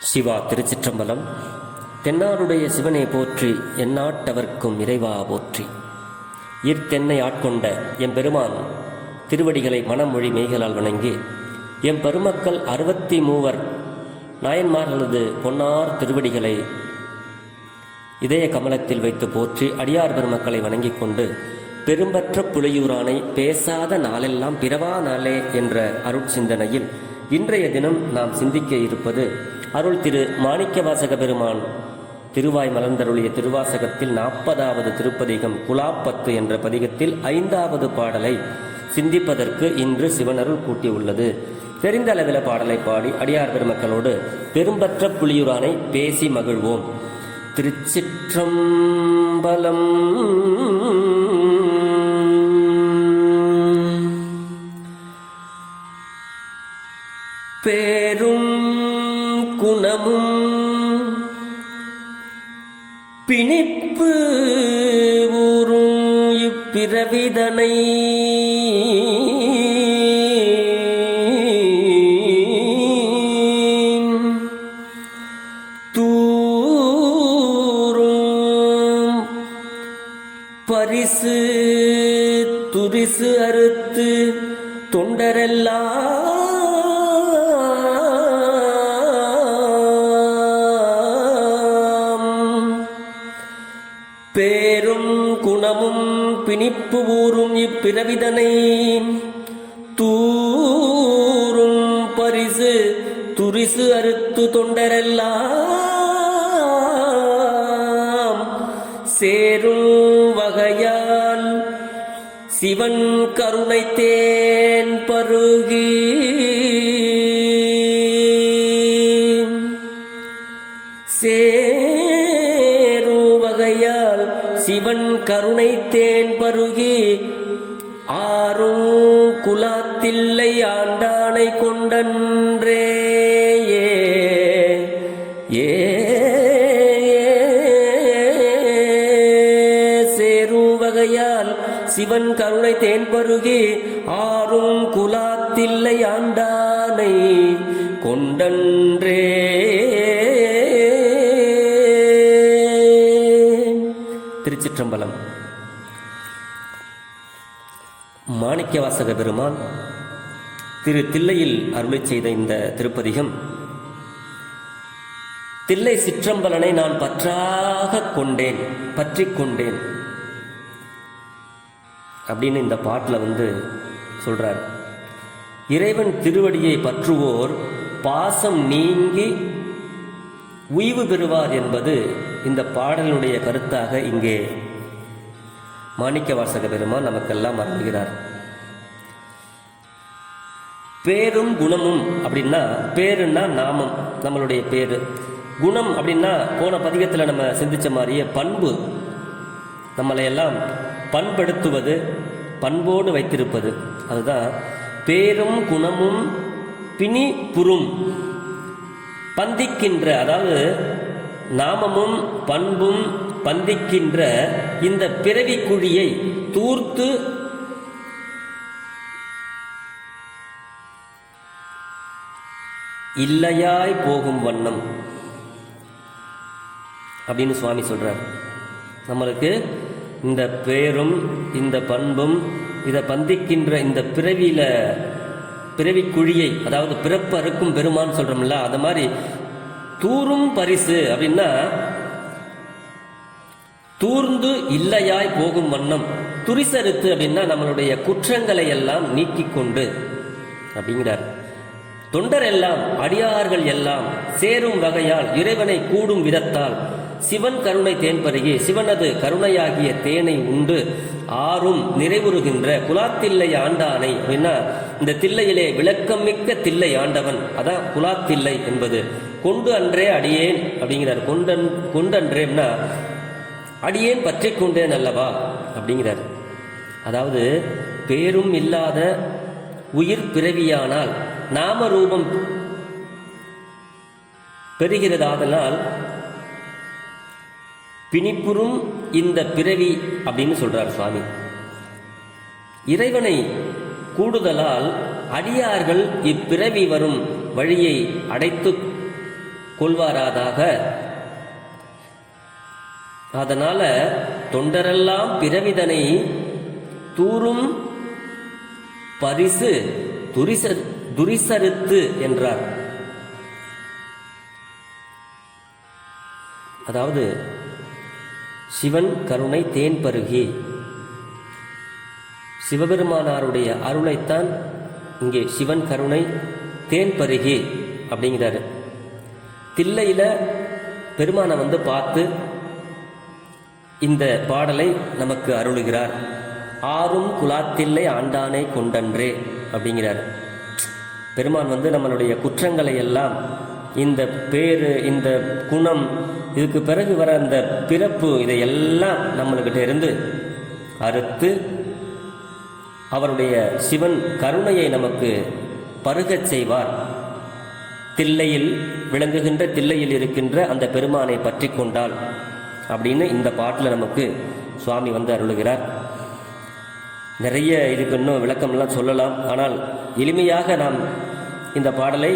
சிவா திருச்சிற்றம்பலம். தென்னாடுடைய சிவனை போற்றி, எந்நாட்டவர்க்கும் இறைவா போற்றி. இத்தென்னை ஆட்கொண்ட எம்பெருமான் திருவடிகளை மனமொழி மெய்களால் வணங்கி, எம்பெருமக்கள் 63 நாயன்மார்களது பொன்னார் திருவடிகளை இதய கமலத்தில் வைத்து போற்றி, அடியார் பெருமக்களை வணங்கிக் கொண்டு, பெரும்பற்ற புலியூரானை பேசாத நாளெல்லாம் பிறவா நாளே என்ற அருட்சிந்தனையில் இன்றைய தினம் நாம் சிந்திக்க இருப்பது அருள் திரு மாணிக்கவாசக பெருமான் திருவாய் மலர்ந்தருளிய திருவாசகத்தில் 40வது திருப்பதிகம் குலாப்பத்து என்ற பதிகத்தில் 5வது பாடலை சிந்திப்பதற்கு இன்று சிவனருள் கூட்டியுள்ளது. தெரிந்த அளவில் பாடலை பாடி அடியார் பெருமக்களோடு பெரும்பற்ற புலியூரானை பேசி மகிழ்வோம். திருச்சிற்றம்பலம். பேரும் குணமும் பிணிப்பு ஊரும் இப்பிறவிதனை தூரும் பரிசு துரிசு அறுத்து தொண்டரெல்லாம் பேரும் குணமும் பிணிப்பு ஊரும் இப்பிறவிதனை தூரும் பரிசு துரிசு அறுத்து தொண்டரெல்லாம் சேரும் வகையால் சிவன் கருணை தேன் பருகி சிவன் கருணை தேன் பருகி ஆரும் குலாத்தில்லை ஆண்டானை கொண்டன்றே சேரும் வகையால் சிவன் கருணை தேன் பருகி ஆரும் குலாத்தில்லை ஆண்டானை கொண்டன்றே. திருச்சிற்றம்பலம். மாணிக்கவாசக பெருமான் திரு தில்லையில் அருளை செய்த இந்த திருப்பதிகம், தில்லை சிற்றம்பலனை நான் பற்றாக கொண்டேன், பற்றி கொண்டேன் அப்படின்னு இந்த பாட்டில் சொல்றார். இறைவன் திருவடியை பற்றுவோர் பாசம் நீங்கி உய்வு பெறுவார் என்பது இந்த பாடலுடைய கருத்தாக இங்கே மாணிக்கவாசக பெருமான் நமக்கெல்லாம் அருள்கிறார். பேரும் குணமும் அப்படின்னா, பேருன்னா நாமம், நம்மளுடைய பேரு. குணம் அப்படின்னா போன பதிகத்தில் நம்ம சிந்திச்ச மாதிரியே பண்பு, நம்மளை எல்லாம் பண்படுத்துவது, பண்போடு வைத்திருப்பது. அதுதான் பேரும் குணமும் பிணி புரும் பந்திக்கின்ற, அதாவது நாமமும் பண்பும் பந்திக்கின்ற இந்த பிறவி குழியை தூர்த்து இல்லையாய் போகும் வண்ணம் அப்படின்னு சுவாமி சொல்றார். நம்மளுக்கு இந்த பேரும் இந்த பண்பும் இதை பந்திக்கின்ற இந்த பிறவி குழியை, அதாவது பிறப்பு அறுக்கும் பெருமான் சொல்றோம்ல, அது மாதிரி தூரும் பரிசு அப்படின்னா தூர்ந்து இல்லையாய் போகும் வண்ணம், துரிசறுத்து அப்படின்னா நம்மளுடைய குற்றங்களை எல்லாம் நீக்கிக் கொண்டு அப்படிங்கிறார். தொண்டர் எல்லாம் அடியார்கள் எல்லாம் சேரும் வகையால் இறைவனை கூடும் விதத்தால் சிவன் கருணை தேன் பருகி சிவனது கருணையாகிய தேனை உண்டு ஆறும் நிறைவுறுகின்ற குலாத்தில்லை ஆண்டானை அப்படின்னா இந்த தில்லையிலே விளக்கம் மிக்க தில்லை ஆண்டவன், அதான் குலாத்தில்லை என்பது. கொண்டு அன்றே அடியேன் அப்படிங்கிறார். கொண்டன்றேன்னா அடியேன் பற்றி கொண்டேன் அல்லவா அப்படிங்கிறார். அதாவது பேரும் இல்லாத உயிர் பிறவியானால் நாம ரூபம் பெறுகிறதாதனால் பிணிப்புறும் இந்த பிறவி அப்படின்னு சொல்றார் சுவாமி. இறைவனை கூடுதலால் அடியார்கள் இப்பிறவி வரும் வழியை அடைத்து கொள்வாராதாக. அதனால தொண்டரெல்லாம் பிறவிதனை தூரும் பரிசு துரிசறுத்து என்றார். அதாவது சிவன் கருணை தேன் பருகி, சிவபெருமானாருடைய அருளைத்தான் இங்கே சிவன் கருணை தேன் பருகி அப்படிங்கிறாரு. தில்லையில பெருமானை பார்த்து இந்த பாடலை நமக்கு அருளுகிறார். ஆறும் குலாத்தில்லை ஆண்டானை கொண்டன்றே அப்படிங்கிறார். பெருமான் நம்மளுடைய குற்றங்களை எல்லாம், இந்த பேரு, இந்த குணம், இதுக்கு பிறகு வர அந்த பிறப்பு, இதையெல்லாம் நம்மளுக்கிட்ட இருந்து அறுத்து அவருடைய சிவன் கருணையை நமக்கு பருகச் செய்வார். தில்லையில் விளங்குகின்ற, தில்லையில் இருக்கின்ற அந்த பெருமானை பற்றி கொண்டால் அப்படின்னு இந்த பாட்டில் நமக்கு சுவாமி அருளுகிறார். நிறைய இதுக்கு இன்னும் விளக்கம்லாம் சொல்லலாம். ஆனால் எளிமையாக நாம் இந்த பாடலை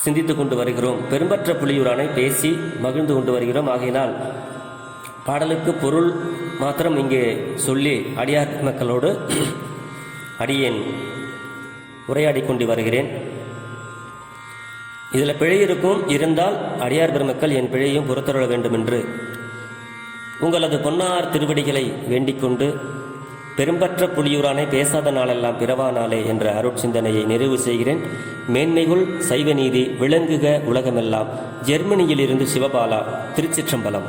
சிந்தித்து கொண்டு வருகிறோம். பெரும்பற்ற புலியூரானை பேசி மகிழ்ந்து கொண்டு வருகிறோம். ஆகையினால் பாடலுக்கு பொருள் மாத்திரம் இங்கே சொல்லி அடியார் மக்களோடு அடியேன் உரையாடி கொண்டு வருகிறேன். இதில் பிழை இருந்தால் அடியார் பெருமக்கள் என் பிழையும் பொறுத்தருள வேண்டும் என்று உங்களது பொன்னார் திருவடிகளை வேண்டிக் கொண்டு, பெரும்பற்ற புலியூரானை பேசாத நாளெல்லாம் பிறவா நாளே என்ற அருட்சிந்தனையை நிறைவு செய்கிறேன். மேன்மைகுள் சைவநீதி விளங்குக உலகமெல்லாம். ஜெர்மனியிலிருந்து சிவபாலா, திருச்சிற்றம்பலம்.